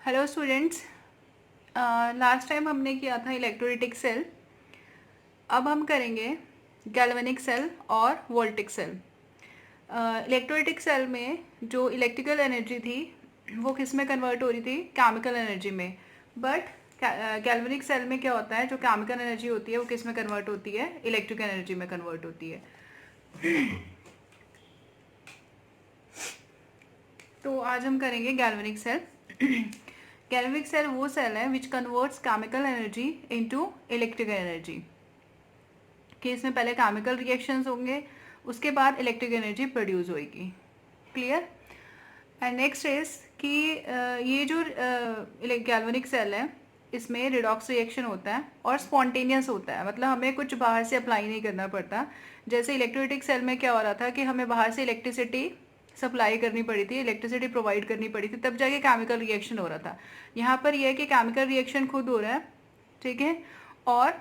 Hello students. Last time हमने किया था इलेक्ट्रोलिटिक सेल। अब हम करेंगे गैल्वेनिक सेल और वोल्टिक सेल। इलेक्ट्रोलिटिक सेल में जो इलेक्ट्रिकल एनर्जी थी वो किस में कन्वर्ट हो रही थी? केमिकल एनर्जी में। बट गैल्वेनिक सेल में क्या होता है, जो केमिकल एनर्जी होती है वो किस में कन्वर्ट होती है? इलेक्ट्रिकल एनर्जी में कन्वर्ट होती है। तो आज हम करेंगे गैल्वेनिक सेल। गैल्वेनिक सेल वो सेल है which converts chemical energy into electrical energy. कि इसमें पहले केमिकल रिएक्शंस होंगे, उसके बाद इलेक्ट्रिक एनर्जी प्रोड्यूस होएगी। क्लियर? एंड नेक्स्ट इज कि ये जो गैल्वेनिक सेल है इसमें रिडॉक्स रिएक्शन होता है और स्पॉन्टेनियस होता है, मतलब हमें कुछ बाहर से अप्लाई नहीं करना पड़ता। जैसे इलेक्ट्रोलिटिक सेल में क्या हो रहा था कि हमें बाहर से इलेक्ट्रिसिटी सप्लाई करनी पड़ी थी, इलेक्ट्रिसिटी प्रोवाइड करनी पड़ी थी, तब जाके केमिकल रिएक्शन हो रहा था। यहाँ पर यह है कि केमिकल रिएक्शन खुद हो रहा है, ठीक है, और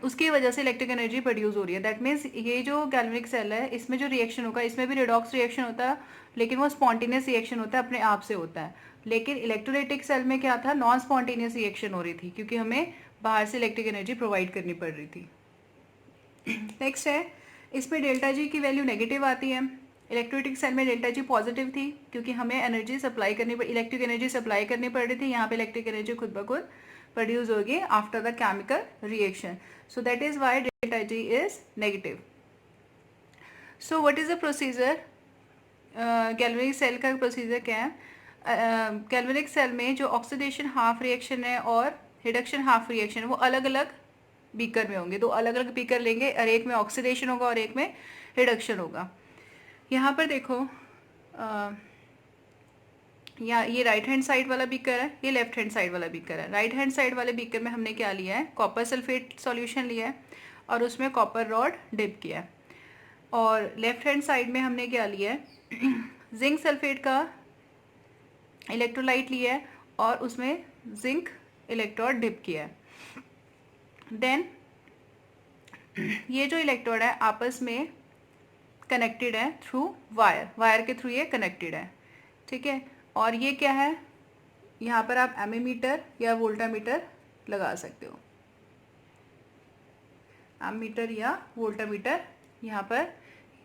उसकी वजह से इलेक्ट्रिक एनर्जी प्रोड्यूस हो रही है। दैट मीन्स ये जो गैल्वेनिक सेल है इसमें जो रिएक्शन होगा, इसमें भी रिडॉक्स रिएक्शन होता है, लेकिन वो स्पॉन्टेनियस रिएक्शन होता है, अपने आप से होता है। लेकिन इलेक्ट्रोलाइटिक सेल में क्या था? नॉन स्पॉन्टेनियस रिएक्शन हो रही थी, क्योंकि हमें बाहर से इलेक्ट्रिक एनर्जी प्रोवाइड करनी पड़ रही थी। नेक्स्ट है, इसमें डेल्टा जी की वैल्यू नेगेटिव आती है। इलेक्ट्रोलाइटिक सेल में डेल्टा जी पॉजिटिव थी, क्योंकि हमें एनर्जी सप्लाई करनी इलेक्ट्रिक एनर्जी सप्लाई करनी पड़ रही थी। यहाँ पे इलेक्ट्रिक एनर्जी खुद ब खुद प्रोड्यूस होगी after the chemical reaction. So that is why delta G is negative. So what is the procedure? Galvanic cell का प्रोसीजर क्या है? गैल्वेनिक सेल में जो ऑक्सीडेशन हाफ रिएक्शन है और रिडक्शन हाफ रिएक्शन है वो अलग अलग बीकर में होंगे। दो अलग अलग बीकर लेंगे और एक में ऑक्सीडेशन होगा और एक में रिडक्शन होगा। यहाँ पर देखो, ये राइट हैंड साइड वाला बीकर है, ये लेफ्ट हैंड साइड वाला बीकर है। राइट हैंड साइड वाले बीकर में हमने क्या लिया है? कॉपर सल्फेट सॉल्यूशन लिया है और उसमें कॉपर रॉड डिप किया है। और लेफ्ट हैंड साइड में हमने क्या लिया है? जिंक सल्फेट का इलेक्ट्रोलाइट लिया है और उसमें जिंक इलेक्ट्रोड डिप किया है। देन ये जो इलेक्ट्रोड है आपस में कनेक्टेड है थ्रू वायर के थ्रू ये कनेक्टेड है, ठीक है। और ये क्या है? यहाँ पर आप एमीमीटर या वोल्टामीटर लगा सकते हो। एमीमीटर या वोल्टामीटर, यहाँ पर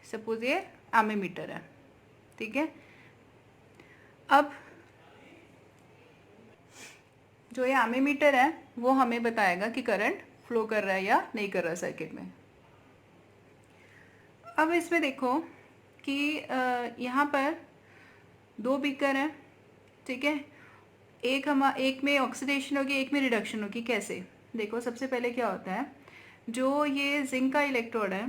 सपोज ये एमीमीटर है, ठीक है। अब जो ये एमीमीटर है वो हमें बताएगा कि करंट फ्लो कर रहा है या नहीं कर रहा सर्किट में। अब इसमें देखो कि यहाँ पर दो बीकर हैं, ठीक है। एक में ऑक्सीडेशन होगी, एक में रिडक्शन होगी। कैसे? देखो, सबसे पहले क्या होता है, जो ये जिंक का इलेक्ट्रोड है,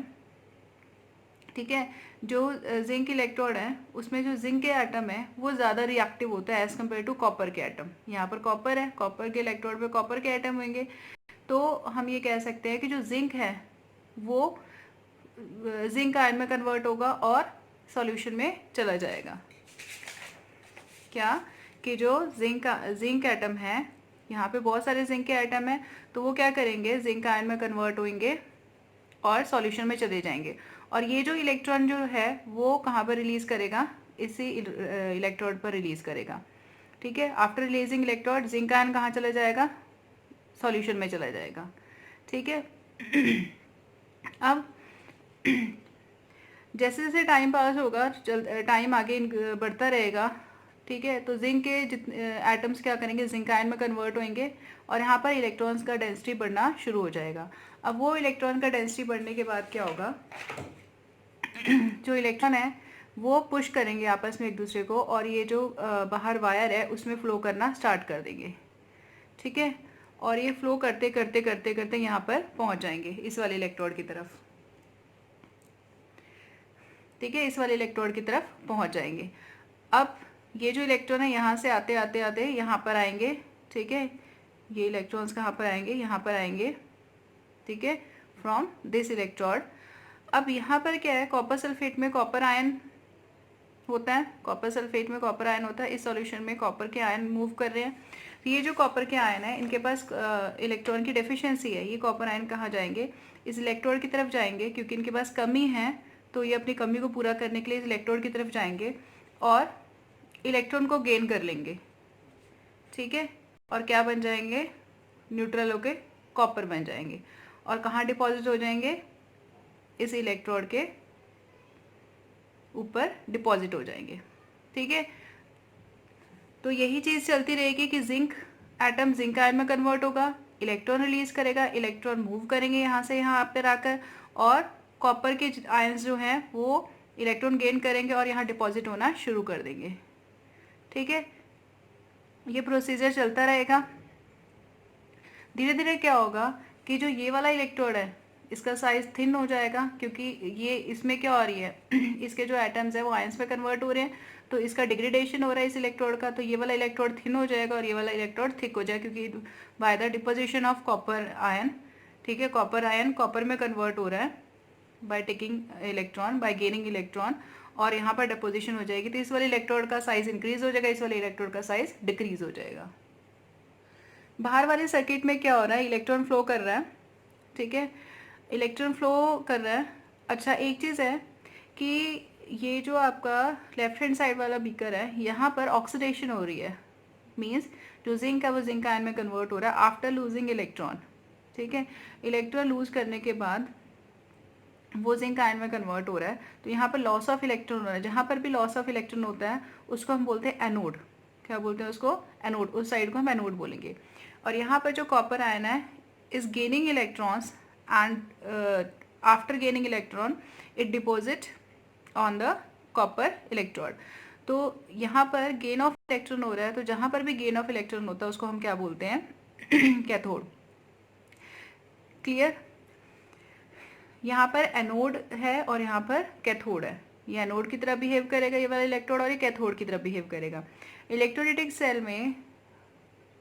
ठीक है, जो जिंक इलेक्ट्रोड है उसमें जो जिंक के एटम है वो ज़्यादा रिएक्टिव होता है एज़ कम्पेयर टू कॉपर के एटम। यहाँ पर कॉपर है, कॉपर के इलेक्ट्रोड पे कॉपर के एटम होंगे, तो हम ये कह सकते हैं कि जो जिंक है वो जिंक आयन में कन्वर्ट होगा और सॉल्यूशन में चला जाएगा। क्या? कि जो जिंक एटम है, यहाँ पे बहुत सारे जिंक के एटम हैं, तो वो क्या करेंगे? जिंक आयन में कन्वर्ट होंगे और सॉल्यूशन में चले जाएंगे। और ये जो इलेक्ट्रॉन जो है वो कहाँ पर रिलीज करेगा? इसी इलेक्ट्रोड पर रिलीज करेगा, ठीक है। After releasing electrode zinc ion कहाँ चला जाएगा? सॉल्यूशन में चला जाएगा, ठीक है। अब जैसे जैसे टाइम पास होगा, टाइम आगे बढ़ता रहेगा, ठीक है, तो जिंक के जितने एटम्स क्या करेंगे? जिंक आयन में कन्वर्ट होंगे और यहाँ पर इलेक्ट्रॉन्स का डेंसिटी बढ़ना शुरू हो जाएगा। अब वो इलेक्ट्रॉन का डेंसिटी बढ़ने के बाद क्या होगा? जो इलेक्ट्रॉन है वो पुश करेंगे आपस में एक दूसरे को, और ये जो बाहर वायर है उसमें फ्लो करना स्टार्ट कर देंगे, ठीक है। और ये फ्लो करते करते करते करते यहाँ पर पहुँच जाएंगे इस वाले इलेक्ट्रोड की तरफ, ठीक है, इस वाले इलेक्ट्रोड की तरफ पहुँच जाएंगे। अब ये जो इलेक्ट्रॉन है यहाँ से आते आते आते यहाँ पर आएंगे, ठीक है। ये इलेक्ट्रॉन्स कहाँ पर आएंगे? यहाँ पर आएंगे, ठीक है, फ्रॉम दिस इलेक्ट्रोड। अब यहाँ पर क्या है? कॉपर सल्फेट में कॉपर आयन होता है, कॉपर सल्फेट में कॉपर आयन होता है। इस सॉल्यूशन में कॉपर के आयन मूव कर रहे हैं। तो ये जो कॉपर के आयन है इनके पास इलेक्ट्रॉन की डेफिशिएंसी है। ये कॉपर आयन कहाँ जाएंगे? इस इलेक्ट्रोड की तरफ जाएंगे, क्योंकि इनके पास कमी है, तो ये अपनी कमी को पूरा करने के लिए इस इलेक्ट्रोड की तरफ जाएंगे और इलेक्ट्रॉन को गेन कर लेंगे, ठीक है, और क्या बन जाएंगे, न्यूट्रल होके कॉपर बन जाएंगे, और कहाँ डिपॉजिट हो जाएंगे, इस इलेक्ट्रोड के ऊपर डिपॉजिट हो जाएंगे। ठीक है, तो यही चीज़ चलती रहेगी कि जिंक एटम जिंक आयन में कन्वर्ट होगा, इलेक्ट्रॉन रिलीज करेगा, इलेक्ट्रॉन मूव करेंगे यहाँ से यहाँ पर आकर, और कॉपर के आयंस जो हैं वो इलेक्ट्रॉन गेन करेंगे और यहाँ डिपॉजिट होना शुरू कर देंगे। ठीक है, ये प्रोसीजर चलता रहेगा। धीरे धीरे क्या होगा कि जो ये वाला इलेक्ट्रोड है इसका साइज थिन हो जाएगा, क्योंकि ये इसमें क्या हो रही है इसके जो एटम्स है वो आयंस में कन्वर्ट हो रहे हैं, तो इसका डिग्रेडेशन हो रहा है इस इलेक्ट्रोड का, तो ये वाला इलेक्ट्रोड थिन हो जाएगा और ये वाला इलेक्ट्रोड थिक हो जाएगा, क्योंकि by the deposition of copper ion, ठीक है, कॉपर आयन कॉपर में कन्वर्ट हो रहा है by taking electron, bye gaining electron, और यहाँ पर डिपोजिशन हो जाएगी, तो इस वाले इलेक्ट्रोड का साइज इंक्रीज हो जाएगा, इस वाले इलेक्ट्रोड का साइज डिक्रीज हो जाएगा। बाहर वाले सर्किट में क्या हो रहा है, इलेक्ट्रॉन फ्लो कर रहा है, ठीक है, इलेक्ट्रॉन फ्लो कर रहा है। अच्छा, एक चीज़ है कि ये जो आपका लेफ्ट हैंड साइड वाला बीकर है यहाँ पर ऑक्सीडेशन हो रही है, मींस जो जिंक है वो जिंक आयन में कन्वर्ट हो रहा है आफ्टर लूजिंग इलेक्ट्रॉन। ठीक है, इलेक्ट्रॉन लूज करने के बाद वो जिंक आयन में कन्वर्ट हो रहा है, तो यहाँ पर लॉस ऑफ इलेक्ट्रॉन हो रहा है, जहाँ पर भी लॉस ऑफ इलेक्ट्रॉन होता है उसको हम बोलते हैं एनोड। क्या बोलते हैं उसको, एनोड, उस साइड को हम एनोड बोलेंगे। और यहाँ पर जो कॉपर आयन है is gaining electrons and after gaining electron it deposit on the copper electrode. तो यहाँ पर गेन ऑफ इलेक्ट्रॉन हो रहा है, तो जहाँ पर भी गेन ऑफ इलेक्ट्रॉन होता है उसको हम क्या बोलते हैं कैथोड। क्लियर, यहाँ पर एनोड है और यहाँ पर कैथोड है, ये एनोड की तरह बिहेव करेगा ये वाला इलेक्ट्रोड, और ये कैथोड की तरह बिहेव करेगा। इलेक्ट्रोलिटिक सेल में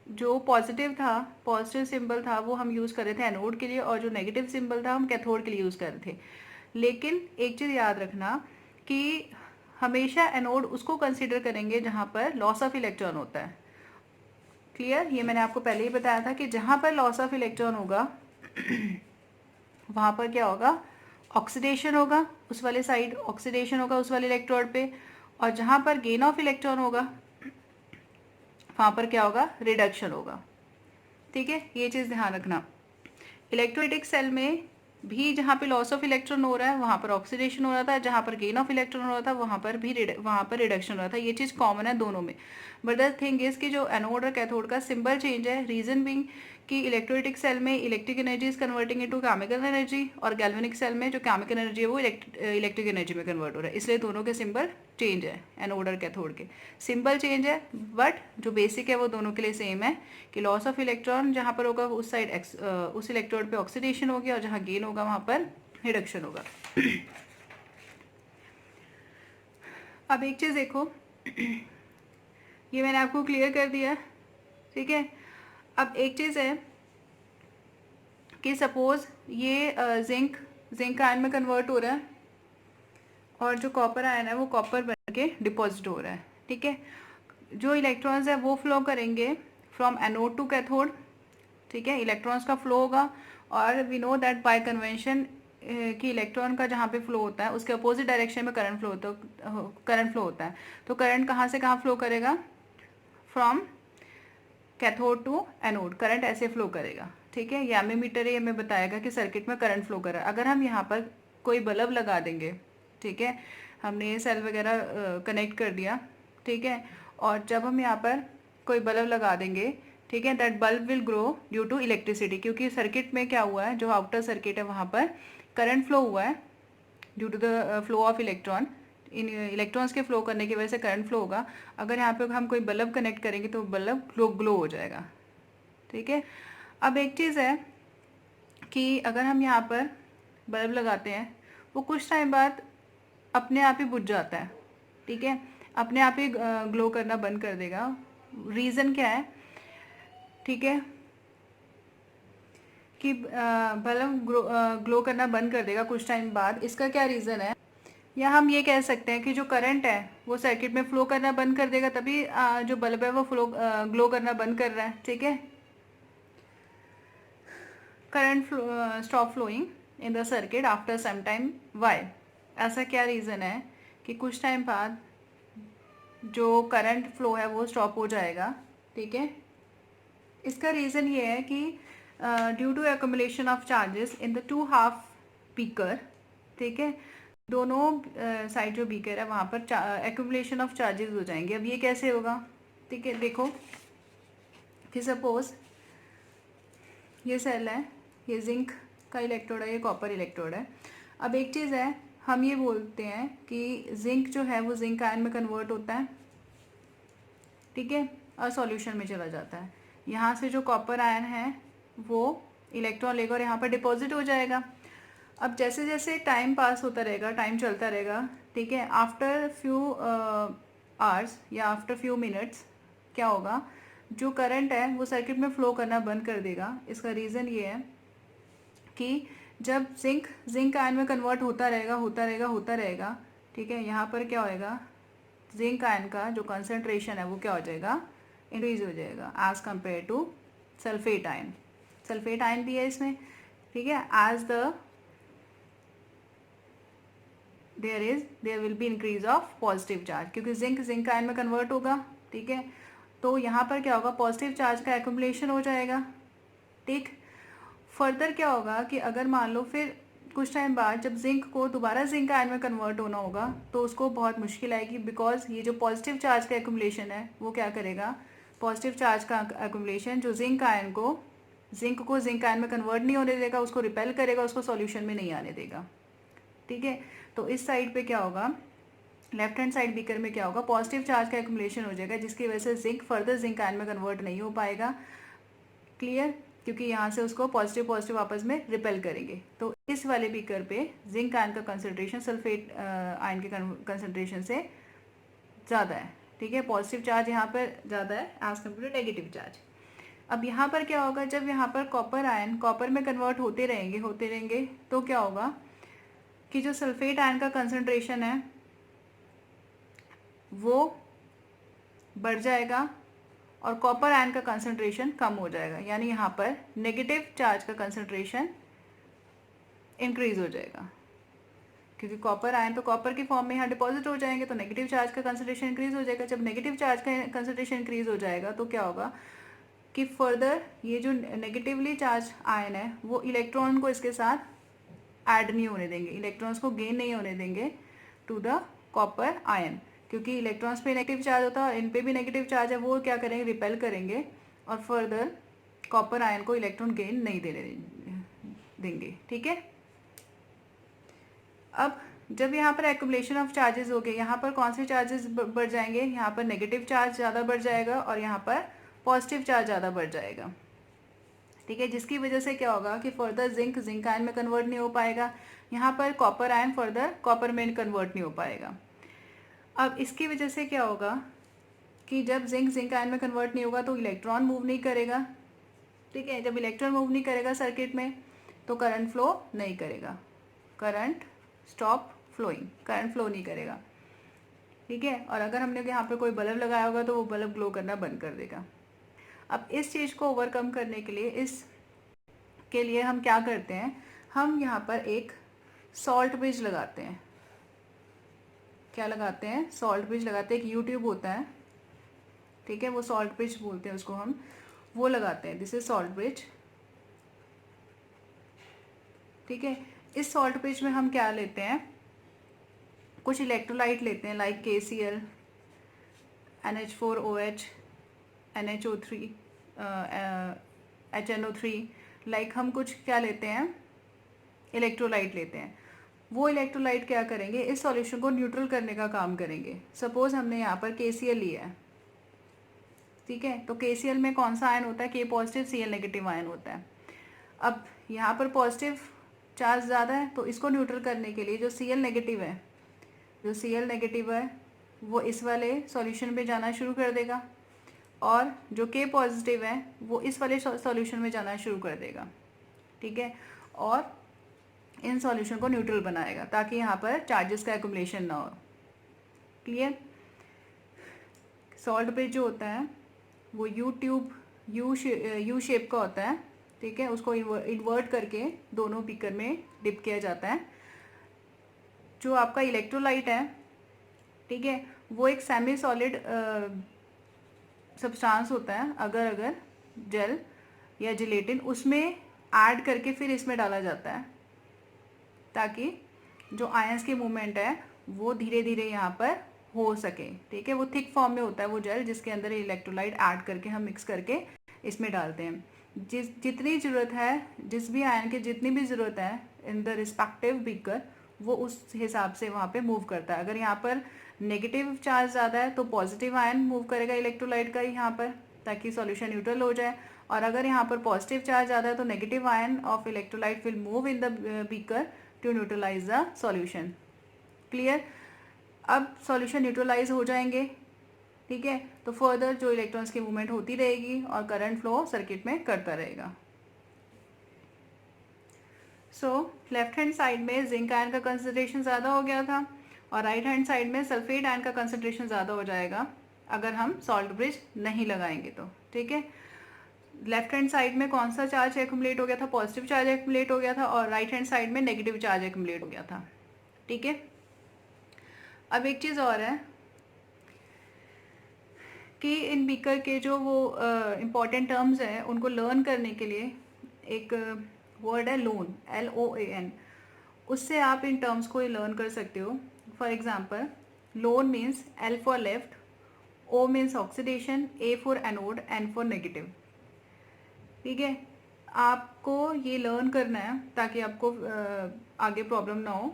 जो पॉजिटिव था, पॉजिटिव सिंबल था वो हम यूज़ कर रहे थे एनोड के लिए, और जो नेगेटिव सिंबल था हम कैथोड के लिए यूज़ कर रहे थे। लेकिन एक चीज़ याद रखना कि हमेशा एनोड उसको कंसीडर करेंगे जहाँ पर लॉस ऑफ इलेक्ट्रॉन होता है। क्लियर, ये मैंने आपको पहले ही बताया था कि जहाँ पर लॉस ऑफ इलेक्ट्रॉन होगा वहाँ पर क्या होगा, ऑक्सीडेशन होगा, उस वाले साइड ऑक्सीडेशन होगा उस वाले इलेक्ट्रोड पे, और जहाँ पर गेन ऑफ इलेक्ट्रॉन होगा वहाँ पर क्या होगा, रिडक्शन होगा। ठीक है, ये चीज़ ध्यान रखना। इलेक्ट्रोलिटिक सेल में भी जहाँ पे लॉस ऑफ इलेक्ट्रॉन हो रहा है वहाँ पर ऑक्सीडेशन हो रहा था, जहाँ पर गेन ऑफ इलेक्ट्रॉन हो रहा था वहाँ पर भी वहाँ पर रिडक्शन हो रहा था। ये चीज़ कॉमन है दोनों में, बट द थिंग इज कि जो एनोड और कैथोड का सिंबल चेंज है, रीजन बीइंग कि इलेक्ट्रोलिटिक सेल में electric energy is converting into chemical energy, और गैल्वेनिक सेल में जो केमिकल एनर्जी है वो इलेक्ट्रिक एनर्जी में कन्वर्ट हो रहा है, इसलिए दोनों के सिंबल चेंज है, एनोड और कैथोड के सिंबल चेंज है, बट जो बेसिक है वो दोनों के लिए सेम है कि लॉस ऑफ इलेक्ट्रॉन जहाँ पर होगा उस साइड उस इलेक्ट्रोड पे ऑक्सीडेशन होगी, और जहाँ गेन होगा वहाँ पर रिडक्शन होगा। अब एक चीज़ देखो, ये मैंने आपको क्लियर कर दिया, ठीक है। अब एक चीज़ है कि सपोज ये जिंक आयन में कन्वर्ट हो रहा है और जो कॉपर आयन है वो कॉपर बन के डिपॉजिट हो रहा है, ठीक है। जो इलेक्ट्रॉन्स है वो फ्लो करेंगे फ्रॉम एनोड टू कैथोड, ठीक है, इलेक्ट्रॉन्स का फ्लो होगा, और we know that by convention कि इलेक्ट्रॉन का जहाँ पे फ्लो होता है उसके अपोजिट डायरेक्शन में करंट फ्लो होता है, तो करंट कहाँ से कहाँ फ्लो करेगा, from cathode to anode, current ऐसे फ्लो करेगा, ठीक है। ये एमीमीटर है, हमें बताएगा कि सर्किट में करंट फ्लो कर रहा है। अगर हम यहाँ पर कोई बल्ब लगा देंगे, ठीक है, हमने ये सेल वगैरह कनेक्ट कर दिया, ठीक है, और जब हम यहाँ पर कोई बल्ब लगा देंगे, ठीक है, that bulb will grow due to electricity, क्योंकि सर्किट में क्या हुआ है, जो आउटर सर्किट है वहाँ पर करंट फ्लो हुआ है due to the flow of electron, इन इलेक्ट्रॉन्स के फ्लो करने की वजह से करंट फ्लो होगा। अगर यहाँ पे हम कोई बल्ब कनेक्ट करेंगे तो बल्ब ग्लो हो जाएगा, ठीक है। अब एक चीज़ है कि अगर हम यहाँ पर बल्ब लगाते हैं वो कुछ टाइम बाद अपने आप ही बुझ जाता है, ठीक है, अपने आप ही ग्लो करना बंद कर देगा। रीज़न क्या है, ठीक है, कि बल्ब ग्लो करना बंद कर देगा कुछ टाइम बाद, इसका क्या रीज़न है, या हम ये कह सकते हैं कि जो करंट है वो सर्किट में फ्लो करना बंद कर देगा, तभी जो बल्ब है वो ग्लो करना बंद कर रहा है, ठीक है। Current stop flowing in the circuit after some time, why, ऐसा क्या रीज़न है कि कुछ टाइम बाद जो करंट फ्लो है वो स्टॉप हो जाएगा, ठीक है। इसका रीज़न ये है कि due to accumulation of charges in the two half beaker, ठीक है, दोनों साइड जो बीकर है वहाँ पर एक्यूमुलेशन ऑफ चार्जेस हो जाएंगे। अब ये कैसे होगा, ठीक है, देखो कि सपोज ये सेल है, ये जिंक का इलेक्ट्रोड है, ये कॉपर इलेक्ट्रोड है। अब एक चीज़ है, हम ये बोलते हैं कि जिंक जो है वो जिंक आयन में कन्वर्ट होता है, ठीक है, और सॉल्यूशन में चला जाता है। यहाँ से जो कॉपर आयन है वो इलेक्ट्रॉन लेगा और यहाँ पर डिपॉजिट हो जाएगा। अब जैसे जैसे टाइम पास होता रहेगा, टाइम चलता रहेगा, ठीक है, आफ्टर फ्यू आवर्स या आफ्टर फ्यू मिनट्स क्या होगा, जो करंट है वो सर्किट में फ्लो करना बंद कर देगा। इसका रीज़न ये है कि जब जिंक आयन में कन्वर्ट होता रहेगा, ठीक है, यहाँ पर क्या होएगा, जिंक आयन का जो कंसंट्रेशन है वो क्या हो जाएगा, इंक्रीज हो जाएगा as compare to sulphate ion. Sulphate ion भी है इसमें, ठीक है, as the there will be increase of positive charge, क्योंकि जिंक आयन में कन्वर्ट होगा, ठीक है, तो यहाँ पर क्या होगा, पॉजिटिव चार्ज का एक्यूमुलेशन हो जाएगा, ठीक। फर्दर क्या होगा कि अगर मान लो फिर कुछ टाइम बाद जब जिंक को दोबारा जिंक आयन में कन्वर्ट होना होगा तो उसको बहुत मुश्किल आएगी, बिकॉज ये जो पॉजिटिव चार्ज का एक्यूमुलेशन है वो क्या करेगा, पॉजिटिव चार्ज का एक्यूमुलेशन जो जिंक को जिंक आयन में कन्वर्ट नहीं होने देगा, उसको रिपेल करेगा, उसको सॉल्यूशन में नहीं आने देगा, ठीक है। तो इस साइड पे क्या होगा, लेफ्ट हैंड साइड बीकर में क्या होगा, पॉजिटिव चार्ज का एक्यूमुलेशन हो जाएगा, जिसकी वजह से जिंक आयन में कन्वर्ट नहीं हो पाएगा, क्लियर, क्योंकि यहाँ से उसको पॉजिटिव आपस में रिपेल करेंगे। तो इस वाले बीकर पे जिंक आयन का कंसंट्रेशन सल्फेट आयन के कंसंट्रेशन से ज़्यादा है, ठीक है, पॉजिटिव चार्ज यहाँ पर ज़्यादा है as compare to negative charge. अब यहाँ पर क्या होगा, जब यहाँ पर कॉपर आयन कॉपर में कन्वर्ट होते रहेंगे तो क्या होगा कि जो सल्फेट आयन का कंसंट्रेशन है वो बढ़ जाएगा और कॉपर आयन का कंसंट्रेशन कम हो जाएगा, यानी यहाँ पर नेगेटिव चार्ज का कंसंट्रेशन इंक्रीज हो जाएगा, क्योंकि कॉपर आयन तो कॉपर की फॉर्म में यहाँ डिपॉजिट हो जाएंगे, तो नेगेटिव चार्ज का कंसंट्रेशन इंक्रीज हो जाएगा। जब नेगेटिव चार्ज का कंसंट्रेशन इंक्रीज हो जाएगा तो क्या होगा कि फर्दर ये जो नेगेटिवली चार्ज आयन है वो इलेक्ट्रॉन को इसके साथ ऐड नहीं होने देंगे, इलेक्ट्रॉन्स को गेन नहीं होने देंगे टू द कॉपर आयन, क्योंकि इलेक्ट्रॉन्स पे नेगेटिव चार्ज होता है और इन पे भी नेगेटिव चार्ज है, वो क्या करेंगे, रिपेल करेंगे और फर्दर कॉपर आयन को इलेक्ट्रॉन गेन नहीं देंगे, ठीक है। अब जब यहाँ पर एक्यूमुलेशन ऑफ चार्जेस हो गए, यहाँ पर कौन से चार्जेस बढ़ जाएंगे, यहाँ पर नेगेटिव चार्ज ज़्यादा बढ़ जाएगा और यहाँ पर पॉजिटिव चार्ज ज़्यादा बढ़ जाएगा, ठीक है, जिसकी वजह से क्या होगा कि फर्दर जिंक आयन में कन्वर्ट नहीं हो पाएगा, यहाँ पर कॉपर आयन फर्दर कॉपर में कन्वर्ट नहीं हो पाएगा। अब इसकी वजह से क्या होगा कि जब जिंक आयन में कन्वर्ट नहीं होगा तो इलेक्ट्रॉन मूव नहीं करेगा, ठीक है, जब इलेक्ट्रॉन मूव नहीं करेगा सर्किट में तो करंट फ्लो नहीं करेगा, current stop flowing, current flow नहीं करेगा, ठीक है। और अगर हमने यहाँ पर कोई बल्ब लगाया होगा तो वो बल्ब ग्लो करना बंद कर देगा। अब इस चीज़ को ओवरकम करने के लिए हम क्या करते हैं, हम यहाँ पर एक सॉल्ट ब्रिज लगाते हैं। क्या लगाते हैं, सॉल्ट ब्रिज लगाते हैं, एक यूट्यूब होता है, ठीक है, वो सॉल्ट ब्रिज बोलते हैं उसको हम, वो लगाते हैं, दिस इज सॉल्ट ब्रिज, ठीक है। इस सॉल्ट ब्रिज में हम क्या लेते हैं, कुछ इलेक्ट्रोलाइट लेते हैं, like KCl, NH4OH, NHO3, HNO3, like हम कुछ क्या लेते हैं, इलेक्ट्रोलाइट लेते हैं। वो इलेक्ट्रोलाइट क्या करेंगे, इस सॉल्यूशन को न्यूट्रल करने का काम करेंगे। सपोज हमने यहाँ पर KCl लिया है, ठीक है, तो KCl में कौन सा आयन होता है, K positive Cl negative ion होता है। अब यहाँ पर पॉजिटिव चार्ज ज़्यादा है तो इसको न्यूट्रल करने के लिए जो Cl नेगेटिव है वो इस वाले सॉल्यूशन में जाना शुरू कर देगा और जो K पॉजिटिव है वो इस वाले सॉल्यूशन में जाना शुरू कर देगा, ठीक है, और इन सॉल्यूशन को न्यूट्रल बनाएगा ताकि यहाँ पर चार्जेस का एक्यूमुलेशन ना हो, क्लियर। सॉल्ट ब्रिज जो होता है वो यू शेप का होता है, ठीक है, उसको इन्वर्ट करके दोनों बीकर में डिप किया जाता है। जो आपका इलेक्ट्रोलाइट है, ठीक है, वो एक सेमी सॉलिड सब्सटेंस होता है अगर अगर जेल या जिलेटिन, उसमें ऐड करके फिर इसमें डाला जाता है ताकि जो आयंस की मूवमेंट है वो धीरे धीरे यहाँ पर हो सके। ठीक है, वो थिक फॉर्म में होता है वो जेल जिसके अंदर इलेक्ट्रोलाइट ऐड करके हम मिक्स करके इसमें डालते हैं। जितनी ज़रूरत है, जिस भी आयन की जितनी भी ज़रूरत है इन द रिस्पेक्टिव बीकर, वो उस हिसाब से वहाँ पे मूव करता है। अगर यहाँ पर नेगेटिव चार्ज ज़्यादा है तो पॉजिटिव आयन मूव करेगा इलेक्ट्रोलाइट का यहाँ पर, ताकि सॉल्यूशन न्यूट्रल हो जाए। और अगर यहाँ पर पॉजिटिव चार्ज ज़्यादा है तो negative ion of electrolyte will move in the beaker to neutralize the solution. Clear? अब सॉल्यूशन न्यूट्रलाइज हो जाएंगे, ठीक है, तो फर्दर जो इलेक्ट्रॉन्स की मूवमेंट होती रहेगी और करंट फ्लो सर्किट में करता रहेगा। सो लेफ्ट हैंड साइड में जिंक आयन का कंसंट्रेशन ज़्यादा हो गया था और राइट हैंड साइड में सल्फेट आयन का कंसंट्रेशन ज़्यादा हो जाएगा अगर हम सॉल्ट ब्रिज नहीं लगाएंगे तो। ठीक है, लेफ्ट हैंड साइड में कौन सा चार्ज एक्यूमुलेट हो गया था? पॉजिटिव चार्ज एक्यूमुलेट हो गया था और राइट हैंड साइड में नेगेटिव चार्ज एक्यूमुलेट हो गया था। ठीक है, अब एक चीज़ और है कि इन बीकर के जो वो इम्पॉर्टेंट टर्म्स हैं उनको लर्न करने के लिए एक वर्ड है लोन, LOAN, उससे आप इन टर्म्स को लर्न कर सकते हो। For example, loan means L for left, O means oxidation, A for anode, N for negative. ठीक है, आपको ये लर्न करना है ताकि आपको आगे प्रॉब्लम ना हो।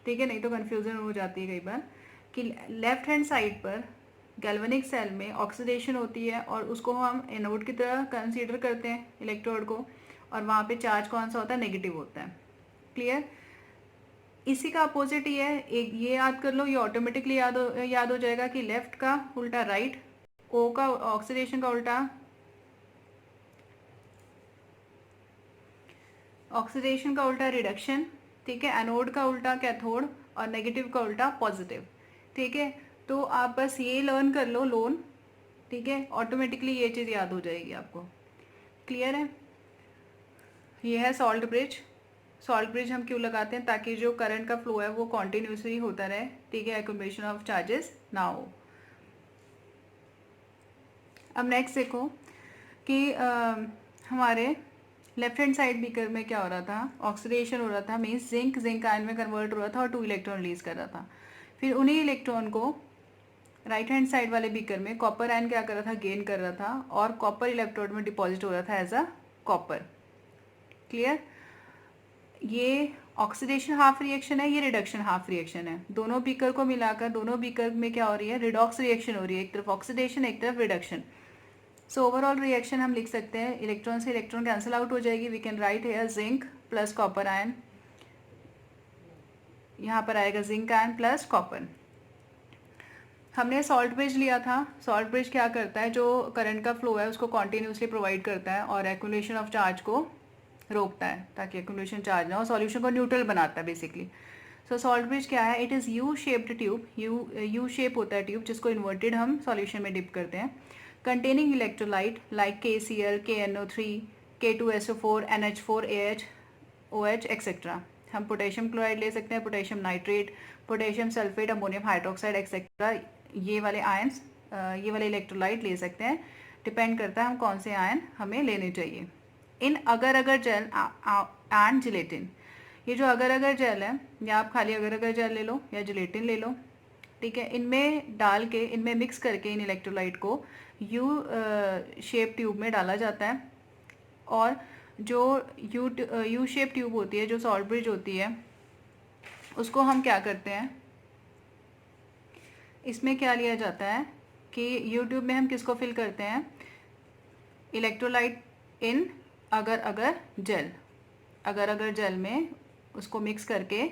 ठीक है, नहीं तो कन्फ्यूज़न हो जाती है कई बार कि लेफ्ट हैंड साइड पर गैल्वेनिक सेल में ऑक्सीडेशन होती है और उसको हम एनोड की तरह कंसीडर करते हैं इलेक्ट्रोड को, और वहाँ पे चार्ज कौन सा होता है? नेगेटिव होता है। क्लियर? इसी का अपोजिट ही है, एक ये याद कर लो, ये ऑटोमेटिकली याद हो जाएगा कि लेफ्ट का उल्टा राइट, ओ का ऑक्सीडेशन का उल्टा ऑक्सीडेशन का उल्टा रिडक्शन। ठीक है, एनोड का उल्टा कैथोड और नेगेटिव का उल्टा पॉजिटिव। ठीक है, तो आप बस ये लर्न कर लो लोन। ठीक है, ऑटोमेटिकली ये चीज़ याद हो जाएगी आपको। क्लियर है? ये है सॉल्ट ब्रिज। सॉल्ट ब्रिज हम क्यों लगाते हैं? ताकि जो करंट का फ्लो है वो कॉन्टिन्यूसली होता रहे। ठीक है, एक्यूमुलेशन ऑफ चार्जेस ना हो। अब नेक्स्ट देखो कि हमारे लेफ्ट हैंड साइड बीकर में क्या हो रहा था? ऑक्सीडेशन हो रहा था, मीन्स जिंक आयन में कन्वर्ट हो रहा था और 2 इलेक्ट्रॉन रिलीज कर रहा था। फिर उन्हीं इलेक्ट्रॉन को राइट हैंड साइड वाले बीकर में कॉपर आयन क्या कर रहा था? गेन कर रहा था और कॉपर इलेक्ट्रोड में डिपॉजिट हो रहा था एज अ कॉपर। क्लियर? ये ऑक्सीडेशन हाफ रिएक्शन है, ये रिडक्शन हाफ रिएक्शन है। दोनों बीकर को मिलाकर दोनों बीकर में क्या हो रही है? रिडॉक्स रिएक्शन हो रही है, एक तरफ ऑक्सीडेशन एक तरफ रिडक्शन। सो ओवरऑल रिएक्शन हम लिख सकते हैं, इलेक्ट्रॉन से इलेक्ट्रॉन कैंसिल आउट हो जाएगी। We can write here zinc plus copper ion, यहाँ पर आएगा जिंक आयन प्लस कॉपर। हमने सॉल्ट ब्रिज लिया था। सॉल्ट ब्रिज क्या करता है? जो करंट का फ्लो है उसको कॉन्टिन्यूसली प्रोवाइड करता है और एक्यूमुलेशन ऑफ चार्ज को रोकता है ताकि एक्यूमुलेशन चार्ज ना हो, सॉल्यूशन को न्यूट्रल बनाता है बेसिकली। सो सॉल्ट ब्रिज क्या है? It is U shaped tube, U shape होता है ट्यूब जिसको इन्वर्टेड हम सॉल्यूशन में डिप करते हैं, containing electrolyte like KCl, KNO3, K2SO4, NH4, AH, OH etcetera. हम पोटेशियम क्लोराइड ले सकते हैं, potassium nitrate, potassium sulphate, ammonium hydroxide etcetera. ये वाले आयंस, ये वाले इलेक्ट्रोलाइट ले सकते हैं। डिपेंड करता है हम कौन से आयन हमें लेने चाहिए। इन अगर अगर जेल एंड जिलेटिन, ये जो अगर अगर जेल है, या आप खाली अगर अगर जेल ले लो या जिलेटिन ले लो। ठीक है, इनमें डाल के, इनमें मिक्स करके इन इलेक्ट्रोलाइट को यू शेप ट्यूब में डाला जाता है और जो यू शेप ट्यूब होती है, जो सॉल्ट ब्रिज होती है, उसको हम क्या करते हैं? इसमें क्या लिया जाता है कि यू ट्यूब में हम किसको फिल करते हैं? इलेक्ट्रोलाइट इन अगर अगर जेल, अगर अगर जेल में उसको मिक्स करके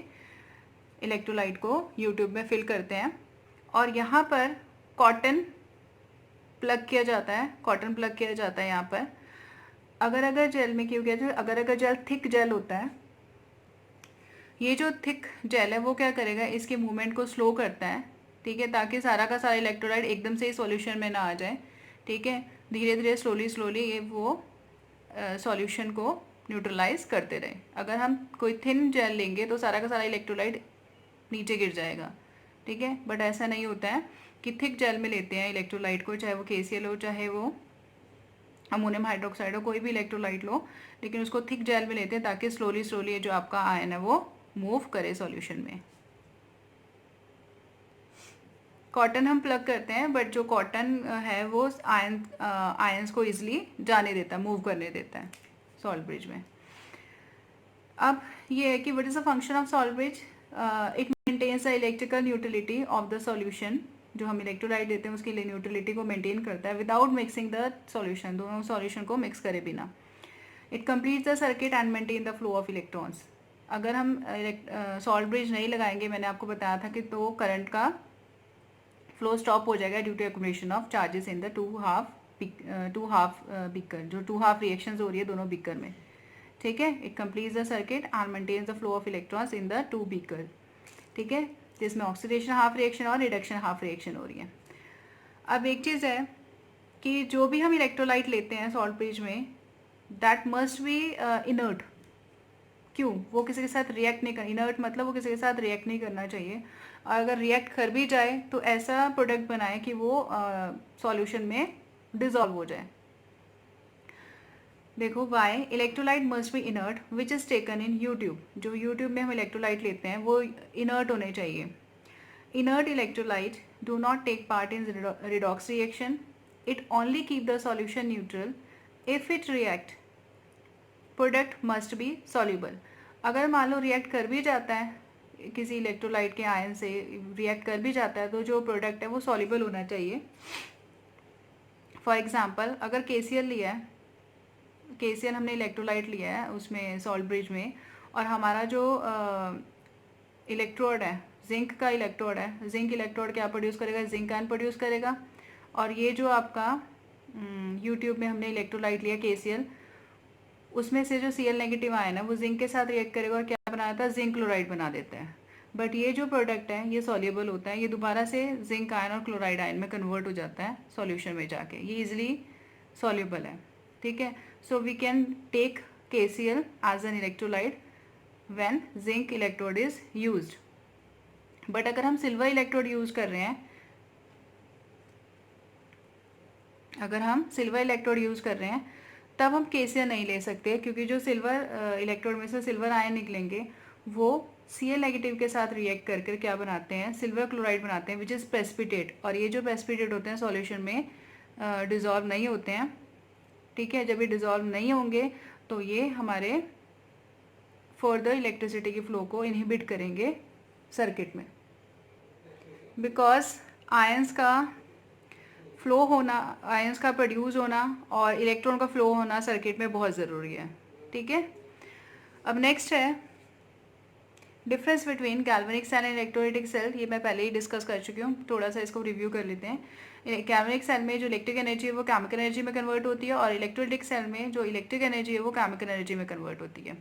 इलेक्ट्रोलाइट को यू ट्यूब में फिल करते हैं और यहाँ पर कॉटन प्लग किया जाता है, कॉटन प्लग किया जाता है यहाँ पर। अगर अगर जेल में क्यों किया जाए? अगर अगर जेल थिक जेल होता है, ये जो थिक जेल है वो क्या करेगा? इसके मूवमेंट को स्लो करता है। ठीक है, ताकि सारा का सारा इलेक्ट्रोलाइट एकदम से ही सॉल्यूशन में ना आ जाए। ठीक है, धीरे धीरे स्लोली ये वो सॉल्यूशन को न्यूट्रलाइज करते रहे। अगर हम कोई थिन जेल लेंगे तो सारा का सारा इलेक्ट्रोलाइट नीचे गिर जाएगा। ठीक है, बट ऐसा नहीं होता है। कि थिक जेल में लेते हैं इलेक्ट्रोलाइट को, चाहे वो KCl हो चाहे वो अमोनियम हाइड्रोक्साइड हो, कोई भी इलेक्ट्रोलाइट लो, लेकिन उसको थिक जेल में लेते हैं ताकि स्लोली स्लोली जो आपका आयन है वो मूव करे सॉल्यूशन में। कॉटन हम प्लग करते हैं, बट जो कॉटन है वो आयंस को इजीली जाने देता है, मूव करने देता है सॉल्ट ब्रिज में। अब ये है कि what is the function of salt bridge. It maintains the electrical neutrality of the solution, जो हम इलेक्ट्रोलाइट देते हैं उसकी न्यूट्रलिटी को मेंटेन करता है विदाउट मिक्सिंग द सॉल्यूशन, दोनों सॉल्यूशन को मिक्स करे बिना। It complete the circuit and maintain the flow of electrons. अगर हम सॉल्ट ब्रिज नहीं लगाएंगे, मैंने आपको बताया था कि तो करंट का फ्लो स्टॉप हो जाएगा due to accumulation of charges in the two half beaker, जो टू हाफ रिएक्शंस हो रही है दोनों बीकर में, ठीक है। It completes the circuit and maintains the flow of electrons in the two beaker, ठीक है, जिसमें ऑक्सीडेशन हाफ रिएक्शन और रिडक्शन हाफ रिएक्शन हो रही है। अब एक चीज़ है कि जो भी हम इलेक्ट्रोलाइट लेते हैं सॉल्ट ब्रिज में, दैट मस्ट बी इनर्ट। क्यों? वो किसी के साथ रिएक्ट नहीं कर, इनर्ट मतलब वो किसी के साथ रिएक्ट नहीं करना चाहिए, और अगर रिएक्ट कर भी जाए तो ऐसा प्रोडक्ट बनाए कि वो सॉल्यूशन में डिजॉल्व हो जाए। देखो, why electrolyte must be inert which is taken in U tube. जो यूट्यूब में हम इलेक्ट्रोलाइट लेते हैं वो इनर्ट होने चाहिए। Inert electrolyte do not take part in redox reaction, it only keep the solution neutral. If it react, product must be soluble. अगर मान लो रिएक्ट कर भी जाता है किसी इलेक्ट्रोलाइट के आयन से, रिएक्ट कर भी जाता है, तो जो प्रोडक्ट है वो सॉल्यूबल होना चाहिए। फॉर एग्जांपल, अगर KCl लिया है, KCl हमने इलेक्ट्रोलाइट लिया है उसमें सॉल्ट ब्रिज में, और हमारा जो इलेक्ट्रोड है जिंक का इलेक्ट्रोड है, जिंक इलेक्ट्रोड क्या प्रोड्यूस करेगा? जिंक आयन प्रोड्यूस करेगा। और ये जो आपका यूट्यूब में हमने इलेक्ट्रोलाइट लिया KCl, उसमें से जो Cl नेगेटिव आयन है वो जिंक के साथ रिएक्ट करेगा और क्या बनाता है? जिंक क्लोराइड बना देता है। बट ये जो प्रोडक्ट है ये सॉल्युबल होता है, ये दोबारा से जिंक आयन और क्लोराइड आयन में कन्वर्ट हो जाता है सॉल्यूशन में जाके, ये इजिली सॉल्युबल है, ठीक है। So we can take KCl as an electrolyte when zinc electrode is used. But अगर हम सिल्वर इलेक्ट्रोड यूज कर रहे हैं, अगर हम सिल्वर इलेक्ट्रोड यूज कर रहे हैं तब हम KCl नहीं ले सकते, क्योंकि जो सिल्वर इलेक्ट्रोड में से सिल्वर आयन निकलेंगे वो Cl नेगेटिव के साथ रिएक्ट कर क्या बनाते हैं? सिल्वर क्लोराइड बनाते हैं, विच इज़ प्रेसिपिटेट। और ये जो प्रेसिपिटेट होते हैं सॉल्यूशन में डिज़ोल्व नहीं होते हैं, ठीक है। जब ये डिज़ोल्व नहीं होंगे तो ये हमारे फर्दर इलेक्ट्रिसिटी की फ्लो को इनहिबिट करेंगे सर्किट में, बिकॉज आयंस का फ्लो होना, आयंस का प्रोड्यूस होना और इलेक्ट्रॉन का फ्लो होना सर्किट में बहुत ज़रूरी है, ठीक है। अब नेक्स्ट है difference between galvanic cell and electrolytic cell. ये मैं पहले ही डिस्कस कर चुकी हूँ, थोड़ा सा इसको रिव्यू कर लेते हैं। गैल्वेनिक सेल में जो इलेक्ट्रिक एनर्जी है वो केमिकल एनर्जी में कन्वर्ट होती है, और इलेक्ट्रोलाइटिक सेल में जो इलेक्ट्रिक एनर्जी है वो केमिकल एनर्जी में कन्वर्ट होती है।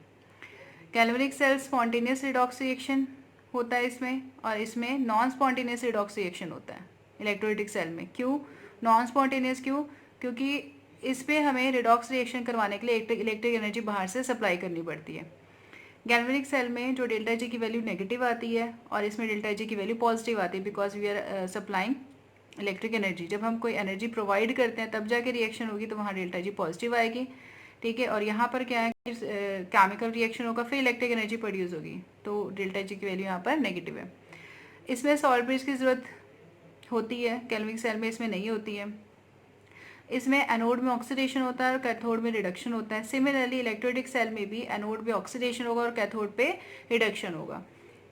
Galvanic cell spontaneous redox reaction होता है इसमें, और इसमें नॉन स्पॉन्टेनियस रिडॉक्स रिएक्शन होता है इलेक्ट्रोलाइटिक सेल में। क्यों नॉन स्पॉन्टेनियस? क्योंकि इस पर हमें रिडॉक्स रिएक्शन करवाने के लिए इलेक्ट्रिक एनर्जी बाहर से सप्लाई करनी पड़ती है। गैल्वेनिक सेल में जो डेल्टा जी की वैल्यू नेगेटिव आती है और इसमें डेल्टा जी की वैल्यू पॉजिटिव आती है, because we are supplying electric energy. जब हम कोई एनर्जी प्रोवाइड करते हैं तब जाके रिएक्शन होगी, तो वहाँ डेल्टा जी पॉजिटिव आएगी, ठीक है। और यहाँ पर क्या है कि केमिकल रिएक्शन होगा, फिर इलेक्ट्रिक एनर्जी प्रोड्यूस होगी, तो डेल्टा जी की वैल्यू यहाँ पर नेगेटिव है। इसमें सॉल्ट ब्रिज की ज़रूरत होती है, गैल्वेनिक सेल में इसमें नहीं होती है। इसमें एनोड में ऑक्सीडेशन होता है और कैथोड में रिडक्शन होता है। सिमिलरली इलेक्ट्रोलाइटिक सेल में भी एनोड पे ऑक्सीडेशन होगा और कैथोड पे रिडक्शन होगा,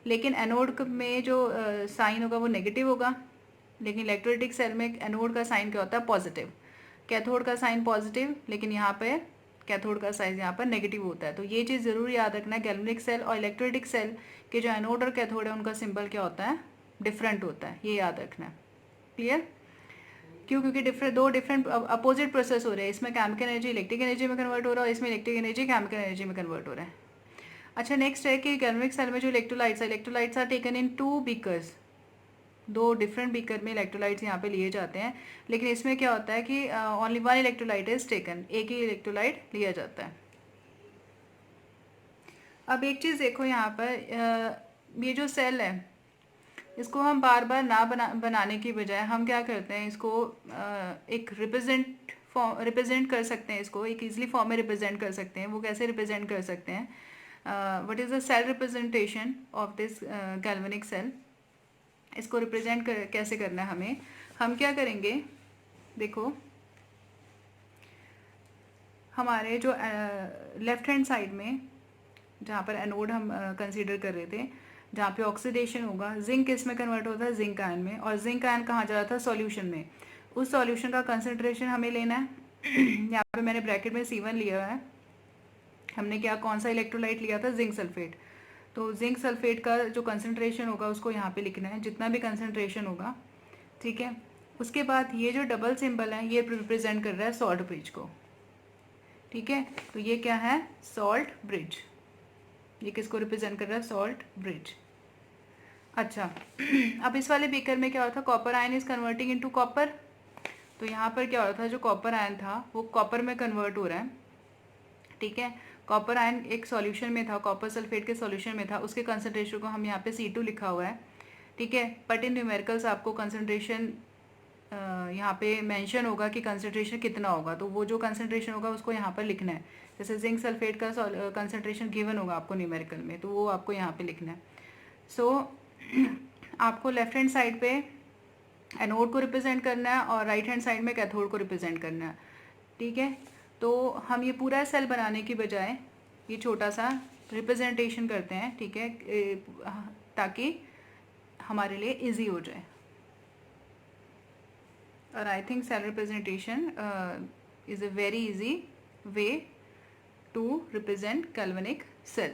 लेकिन एनोड में जो साइन होगा वो नेगेटिव होगा, लेकिन इलेक्ट्रोलाइटिक सेल में एनोड का साइन क्या होता है? पॉजिटिव। कैथोड का साइन पॉजिटिव, लेकिन यहाँ पे कैथोड का साइज यहाँ पर नेगेटिव होता है। तो ये चीज़ ज़रूर याद रखना है, गैल्वेनिक सेल और इलेक्ट्रोलाइटिक सेल के जो एनोड और कैथोड है उनका सिंबल क्या होता है? डिफरेंट होता है, ये याद रखना है। क्लियर? क्यों? क्योंकि दो डिफरेंट अपोजिट प्रोसेस हो रहे हैं। इसमें केमिकल एनर्जी इलेक्ट्रिक एनर्जी में कन्वर्ट हो रहा है और इसमें इलेक्ट्रिक एनर्जी केमिकल एनर्जी में कन्वर्ट हो रहा है। अच्छा, नेक्स्ट है कि गैल्वेनिक सेल में जो electrolytes are taken in 2 beakers. 2 different beaker में इलेक्ट्रोलाइट्स यहाँ पे लिए जाते हैं, लेकिन इसमें क्या होता है कि ओनली 1 इलेक्ट्रोलाइट इज टेकन, एक ही इलेक्ट्रोलाइट लिया जाता है। अब एक चीज़ देखो यहाँ पर, ये जो सेल है इसको हम बार बार ना बनाने की बजाय हम क्या करते हैं, इसको एक रिप्रेजेंट कर सकते हैं, इसको एक इजीली फॉर्म में रिप्रेजेंट कर सकते हैं। वो कैसे रिप्रेजेंट कर सकते हैं? What is the cell representation of this galvanic cell? इसको रिप्रेजेंट कैसे करना है हमें? हम क्या करेंगे, देखो हमारे जो लेफ्ट हैंड साइड में जहाँ पर एनोड हम कंसीडर कर रहे थे, जहाँ पे ऑक्सीडेशन होगा, जिंक इसमें कन्वर्ट होता है जिंक आयन में, और जिंक आयन कहाँ जा रहा था? सॉल्यूशन में। उस सॉल्यूशन का कंसंट्रेशन हमें लेना है। यहाँ पे मैंने ब्रैकेट में C1 लिया हुआ है। हमने क्या, कौन सा इलेक्ट्रोलाइट लिया था? Zinc sulphate. तो जिंक सल्फेट का जो कंसंट्रेशन होगा उसको यहाँ पे लिखना है, जितना भी कंसंट्रेशन होगा, ठीक है। उसके बाद ये जो डबल सिंबल है ये रिप्रेजेंट कर रहा है सॉल्ट ब्रिज को, ठीक है। तो ये क्या है? Salt bridge. ये किसको रिप्रेजेंट कर रहा है? Salt bridge. अच्छा अब इस वाले बीकर में क्या होता है? Copper ion is converting into copper. तो यहाँ पर क्या हो रहा था, जो कॉपर आयन था वो कॉपर में कन्वर्ट हो रहा है, ठीक है। कॉपर आयन एक सॉल्यूशन में था, कॉपर सल्फेट के सॉल्यूशन में था, उसके कंसंट्रेशन को हम यहाँ पे C2 लिखा हुआ है, ठीक है। बट इन न्यूमेरिकल्स आपको कंसंट्रेशन यहाँ पे मेंशन होगा कि कंसंट्रेशन कितना होगा, तो वो जो कंसंट्रेशन होगा उसको यहाँ पर लिखना है। जैसे जिंक सल्फेट का कंसंट्रेशन गिवन होगा आपको न्यूमेरिकल में, तो वो आपको यहाँ पे लिखना है। सो आपको लेफ्ट हैंड साइड पे एनोड को रिप्रेजेंट करना है और राइट हैंड साइड में कैथोड को रिप्रेजेंट करना है, ठीक है। तो हम ये पूरा सेल बनाने की बजाय ये छोटा सा रिप्रेजेंटेशन करते हैं, ठीक है, ताकि हमारे लिए इजी हो जाए। और I think cell representation is a very easy way to represent galvanic cell.